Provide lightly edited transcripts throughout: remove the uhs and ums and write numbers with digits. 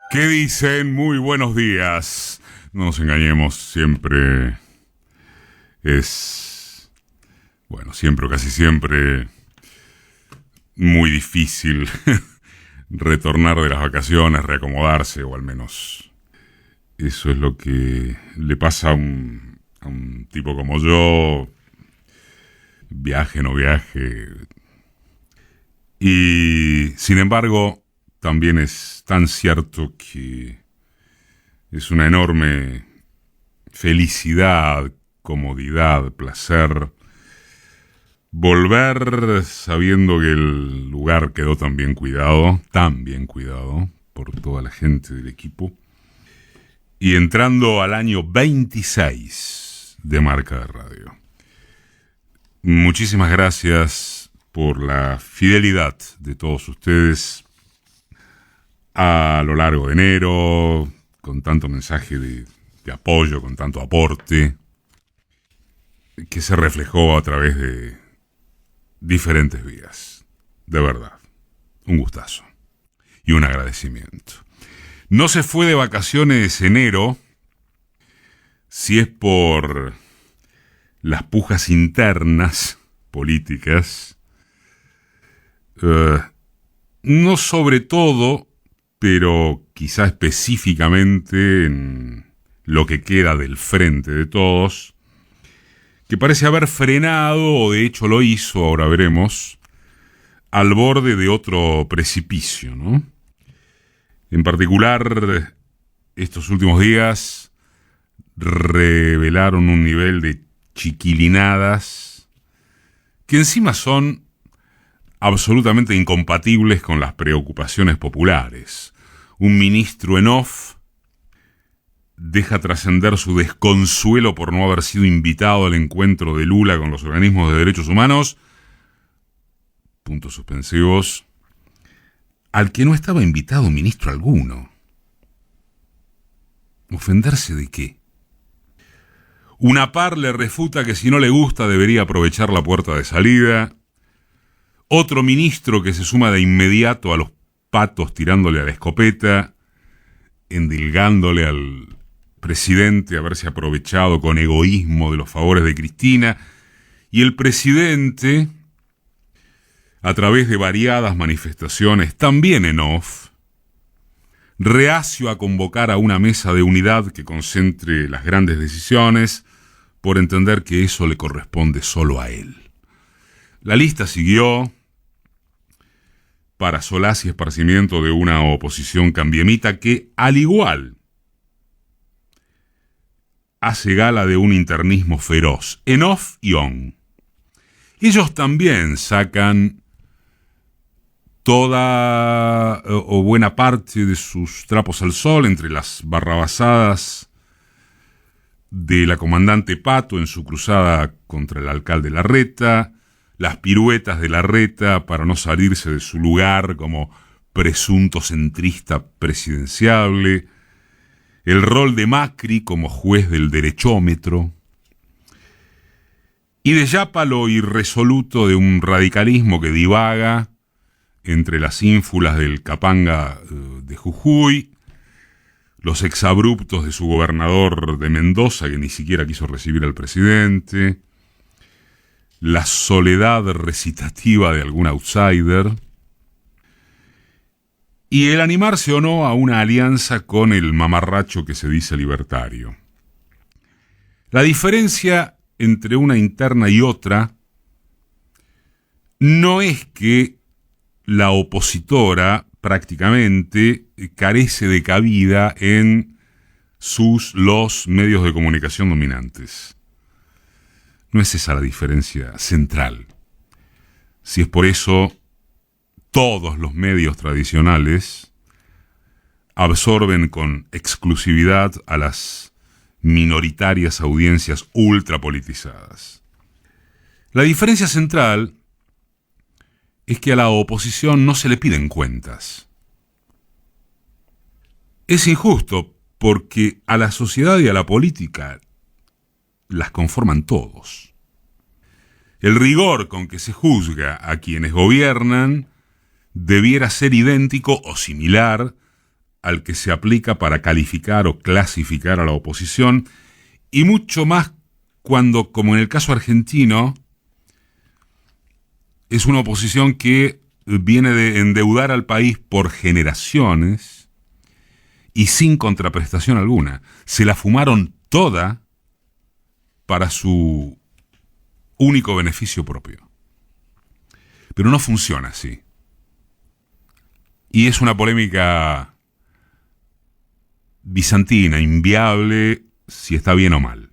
¿Qué dicen? Muy buenos días. No nos engañemos, siempre es, siempre o casi siempre muy difícil retornar de las vacaciones, reacomodarse, o al menos eso es lo que le pasa a un tipo como yo, viaje, no viaje. Y sin embargo, también es tan cierto que es una enorme felicidad, comodidad, placer volver sabiendo que el lugar quedó tan bien cuidado por toda la gente del equipo, y entrando al año 26 de Marca de Radio. Muchísimas gracias por la fidelidad de todos ustedes a lo largo de enero, con tanto mensaje de apoyo, con tanto aporte, que se reflejó a través de diferentes vías. De verdad, un gustazo y un agradecimiento. No se fue de vacaciones enero, si es por las pujas internas políticas, no sobre todo, pero quizá específicamente en lo que queda del Frente de Todos, que parece haber frenado, o de hecho lo hizo, ahora veremos, al borde de otro precipicio, ¿no? En particular, estos últimos días revelaron un nivel de chiquilinadas que encima son absolutamente incompatibles con las preocupaciones populares. Un ministro en off deja trascender su desconsuelo por no haber sido invitado al encuentro de Lula con los organismos de derechos humanos, puntos suspensivos, al que no estaba invitado ministro alguno. ¿Ofenderse de qué? Una par le refuta que si no le gusta debería aprovechar la puerta de salida. Otro ministro que se suma de inmediato a los patos tirándole a la escopeta, endilgándole al presidente haberse aprovechado con egoísmo de los favores de Cristina, y el presidente, a través de variadas manifestaciones, también en off, reacio a convocar a una mesa de unidad que concentre las grandes decisiones, por entender que eso le corresponde solo a él. La lista siguió, para solaz y esparcimiento de una oposición cambiemita que, al igual, hace gala de un internismo feroz, en off y on. Ellos también sacan toda o buena parte de sus trapos al sol entre las barrabasadas de la comandante Pato en su cruzada contra el alcalde Larreta, las piruetas de Larreta para no salirse de su lugar como presunto centrista presidenciable, el rol de Macri como juez del derechómetro, y de yapa lo irresoluto de un radicalismo que divaga entre las ínfulas del Capanga de Jujuy, los exabruptos de su gobernador de Mendoza, que ni siquiera quiso recibir al presidente, la soledad recitativa de algún outsider, y el animarse o no a una alianza con el mamarracho que se dice libertario. La diferencia entre una interna y otra no es que la opositora prácticamente carece de cabida en los medios de comunicación dominantes. No es esa la diferencia central. Si es por eso, todos los medios tradicionales absorben con exclusividad a las minoritarias audiencias ultrapolitizadas. La diferencia central es que a la oposición no se le piden cuentas. Es injusto porque a la sociedad y a la política las conforman todos. El rigor con que se juzga a quienes gobiernan debiera ser idéntico o similar al que se aplica para calificar o clasificar a la oposición, y mucho más cuando, como en el caso argentino, es una oposición que viene de endeudar al país por generaciones y sin contraprestación alguna. Se la fumaron toda para su único beneficio propio. Pero no funciona así. Y es una polémica bizantina, inviable, si está bien o mal.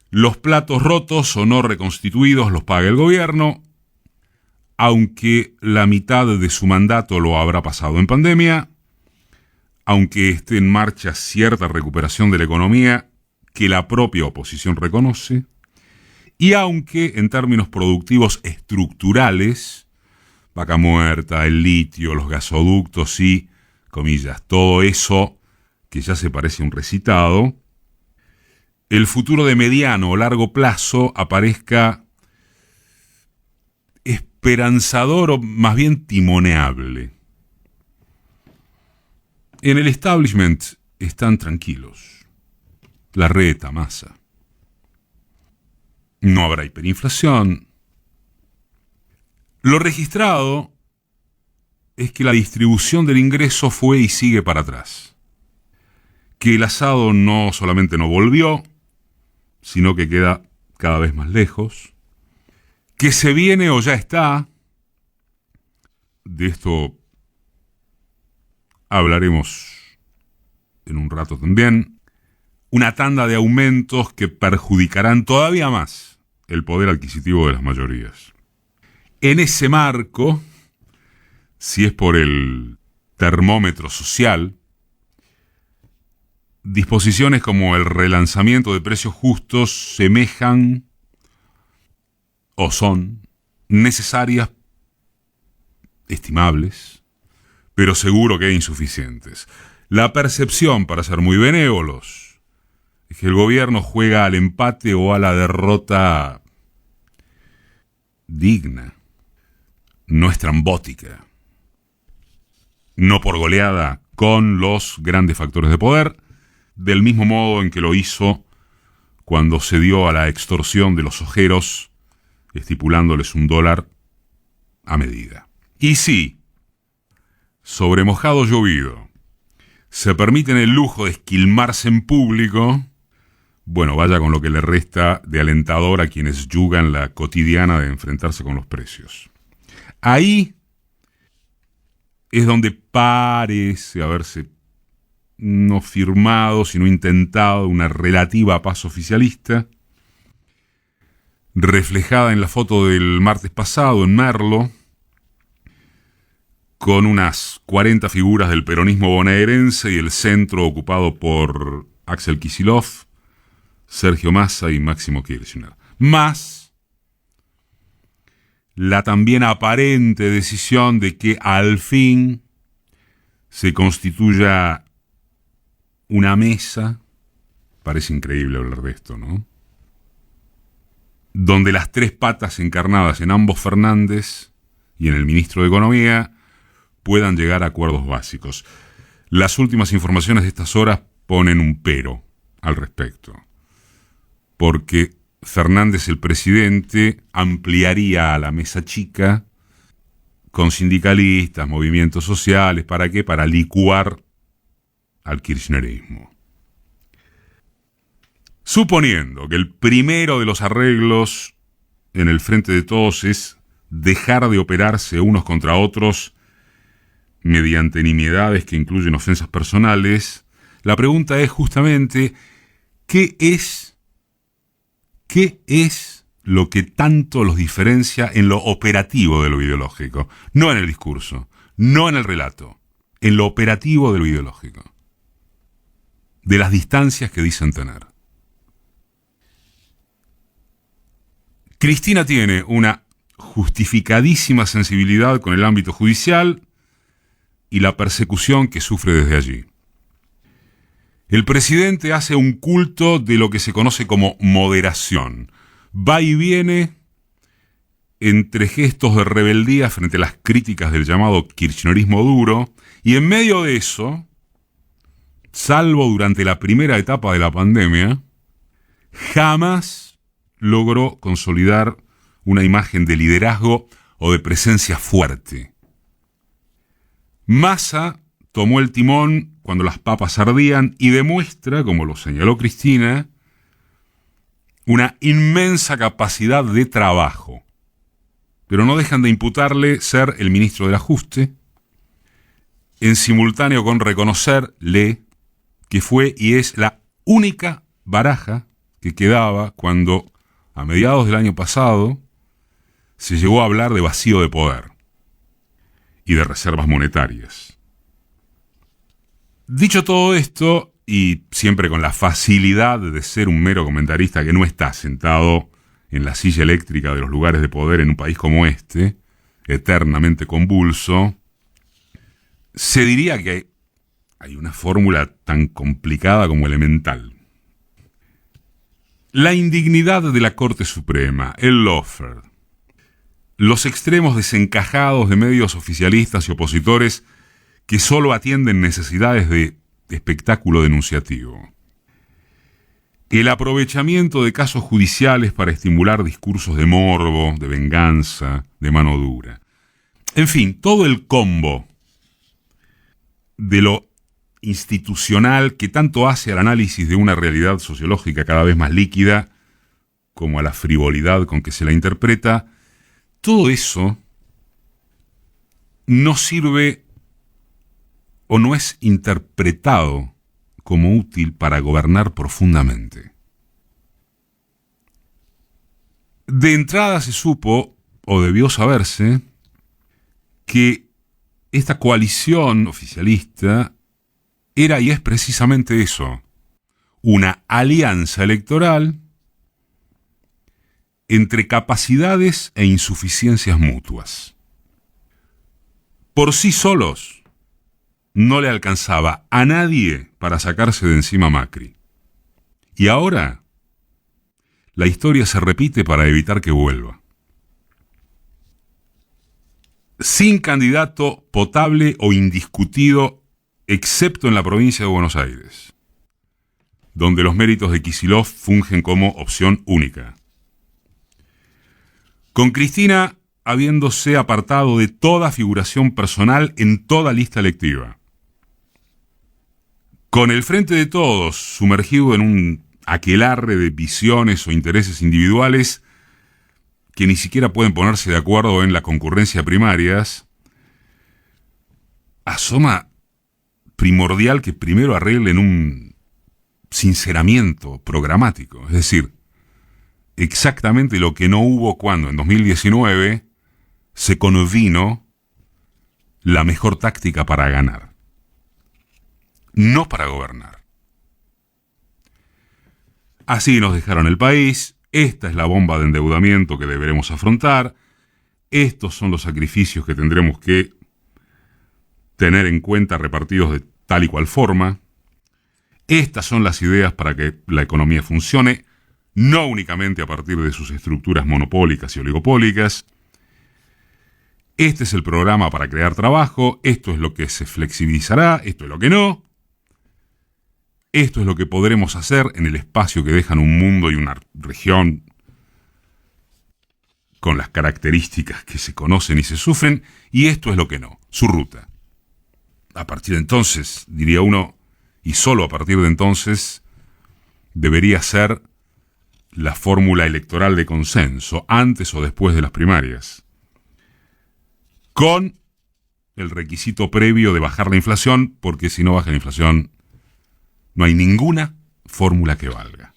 Los platos rotos o no reconstituidos los paga el gobierno, aunque la mitad de su mandato lo habrá pasado en pandemia, aunque esté en marcha cierta recuperación de la economía que la propia oposición reconoce, y aunque en términos productivos estructurales, vaca muerta, el litio, los gasoductos y, comillas, todo eso que ya se parece a un recitado, el futuro de mediano o largo plazo aparezca esperanzador o más bien timoneable. En el establishment están tranquilos. La reta, Massa. No habrá hiperinflación. Lo registrado es que la distribución del ingreso fue y sigue para atrás. Que el asado no solamente no volvió, sino que queda cada vez más lejos. Que se viene o ya está. De esto hablaremos en un rato también. Una tanda de aumentos que perjudicarán todavía más el poder adquisitivo de las mayorías. En ese marco, si es por el termómetro social, disposiciones como el relanzamiento de precios justos semejan o son necesarias, estimables, pero seguro que insuficientes. La percepción, para ser muy benévolos, es que el gobierno juega al empate o a la derrota digna, no estrambótica, no por goleada, con los grandes factores de poder, del mismo modo en que lo hizo cuando se dio a la extorsión de los ojeros, estipulándoles $1 a medida. Y sí, sobre mojado llovido, se permiten el lujo de esquilmarse en público. Bueno, vaya con lo que le resta de alentador a quienes yugan la cotidiana de enfrentarse con los precios. Ahí es donde parece haberse no firmado, sino intentado una relativa paz oficialista, reflejada en la foto del martes pasado en Merlo, con unas 40 figuras del peronismo bonaerense y el centro ocupado por Axel Kicillof, Sergio Massa y Máximo Kirchner. Más la también aparente decisión de que al fin se constituya una mesa, parece increíble hablar de esto, ¿no?, donde las tres patas encarnadas en ambos Fernández y en el ministro de Economía puedan llegar a acuerdos básicos. Las últimas informaciones de estas horas ponen un pero al respecto, porque Fernández, el presidente, ampliaría a la mesa chica con sindicalistas, movimientos sociales, ¿para qué? Para licuar al kirchnerismo. Suponiendo que el primero de los arreglos en el frente de todos es dejar de operarse unos contra otros mediante nimiedades que incluyen ofensas personales, la pregunta es justamente ¿qué es lo que tanto los diferencia en lo operativo de lo ideológico? No en el discurso, no en el relato, en lo operativo de lo ideológico, de las distancias que dicen tener. Cristina tiene una justificadísima sensibilidad con el ámbito judicial y la persecución que sufre desde allí. El presidente hace un culto de lo que se conoce como moderación. Va y viene entre gestos de rebeldía frente a las críticas del llamado kirchnerismo duro, y en medio de eso salvo durante la primera etapa de la pandemia, jamás logró consolidar una imagen de liderazgo o de presencia fuerte. Massa tomó el timón cuando las papas ardían y demuestra, como lo señaló Cristina, una inmensa capacidad de trabajo. Pero no dejan de imputarle ser el ministro del ajuste, en simultáneo con reconocerle que fue y es la única baraja que quedaba cuando, a mediados del año pasado, se llegó a hablar de vacío de poder y de reservas monetarias. Dicho todo esto, y siempre con la facilidad de ser un mero comentarista que no está sentado en la silla eléctrica de los lugares de poder en un país como este, eternamente convulso, se diría que hay una fórmula tan complicada como elemental. La indignidad de la Corte Suprema, el lawfare, los extremos desencajados de medios oficialistas y opositores que solo atienden necesidades de espectáculo denunciativo, el aprovechamiento de casos judiciales para estimular discursos de morbo, de venganza, de mano dura. En fin, todo el combo de lo institucional que tanto hace al análisis de una realidad sociológica cada vez más líquida, como a la frivolidad con que se la interpreta, todo eso no sirve o no es interpretado como útil para gobernar profundamente. De entrada se supo, o debió saberse, que esta coalición oficialista era y es precisamente eso, una alianza electoral entre capacidades e insuficiencias mutuas. Por sí solos no le alcanzaba a nadie para sacarse de encima a Macri. Y ahora la historia se repite para evitar que vuelva. Sin candidato potable o indiscutido, excepto en la provincia de Buenos Aires, donde los méritos de Kicillof fungen como opción única. Con Cristina habiéndose apartado de toda figuración personal en toda lista electiva. Con el Frente de Todos sumergido en un aquelarre de visiones o intereses individuales que ni siquiera pueden ponerse de acuerdo en la concurrencia primarias, asoma primordial que primero arreglen un sinceramiento programático, es decir, exactamente lo que no hubo cuando en 2019 se convino la mejor táctica para ganar, no para gobernar. Así nos dejaron el país, esta es la bomba de endeudamiento que deberemos afrontar, estos son los sacrificios que tendremos que tener en cuenta repartidos de tal y cual forma, estas son las ideas para que la economía funcione, no únicamente a partir de sus estructuras monopólicas y oligopólicas. Este es el programa para crear trabajo, esto es lo que se flexibilizará, esto es lo que no. Esto es lo que podremos hacer en el espacio que dejan un mundo y una región con las características que se conocen y se sufren, y esto es lo que no, su ruta. A partir de entonces, diría uno, y solo a partir de entonces, debería ser la fórmula electoral de consenso, antes o después de las primarias, con el requisito previo de bajar la inflación, porque si no baja la inflación, no hay ninguna fórmula que valga.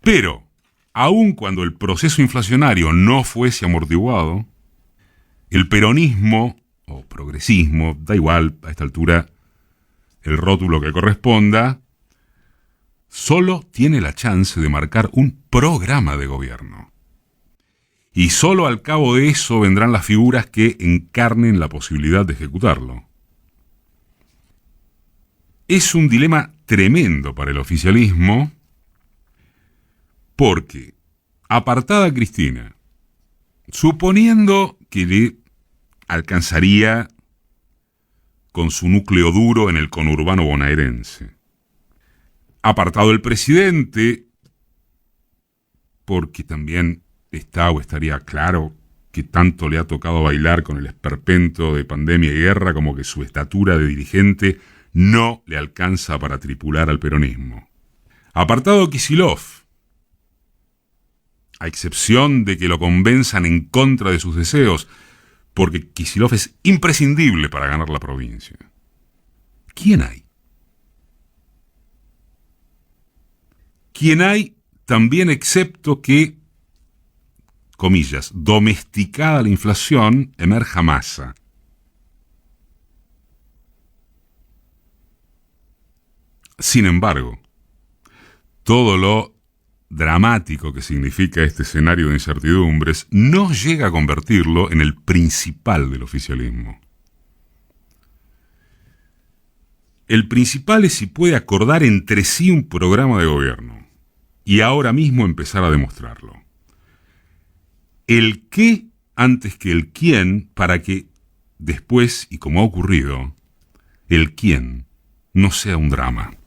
Pero, aun cuando el proceso inflacionario no fuese amortiguado, el peronismo o progresismo, da igual a esta altura el rótulo que corresponda, solo tiene la chance de marcar un programa de gobierno. Y solo al cabo de eso vendrán las figuras que encarnen la posibilidad de ejecutarlo. Es un dilema tremendo para el oficialismo porque, apartada Cristina, suponiendo que le alcanzaría con su núcleo duro en el conurbano bonaerense. Apartado el presidente, porque también está o estaría claro que tanto le ha tocado bailar con el esperpento de pandemia y guerra como que su estatura de dirigente no le alcanza para tripular al peronismo. Apartado Kicillof, a excepción de que lo convenzan en contra de sus deseos, porque Kicillof es imprescindible para ganar la provincia. ¿Quién hay? ¿Quién hay también excepto que, comillas, domesticada la inflación, emerja Massa? Sin embargo, todo lo dramático que significa este escenario de incertidumbres no llega a convertirlo en el principal del oficialismo. El principal es si puede acordar entre sí un programa de gobierno y ahora mismo empezar a demostrarlo. El qué antes que el quién, para que después, y como ha ocurrido, el quién no sea un drama.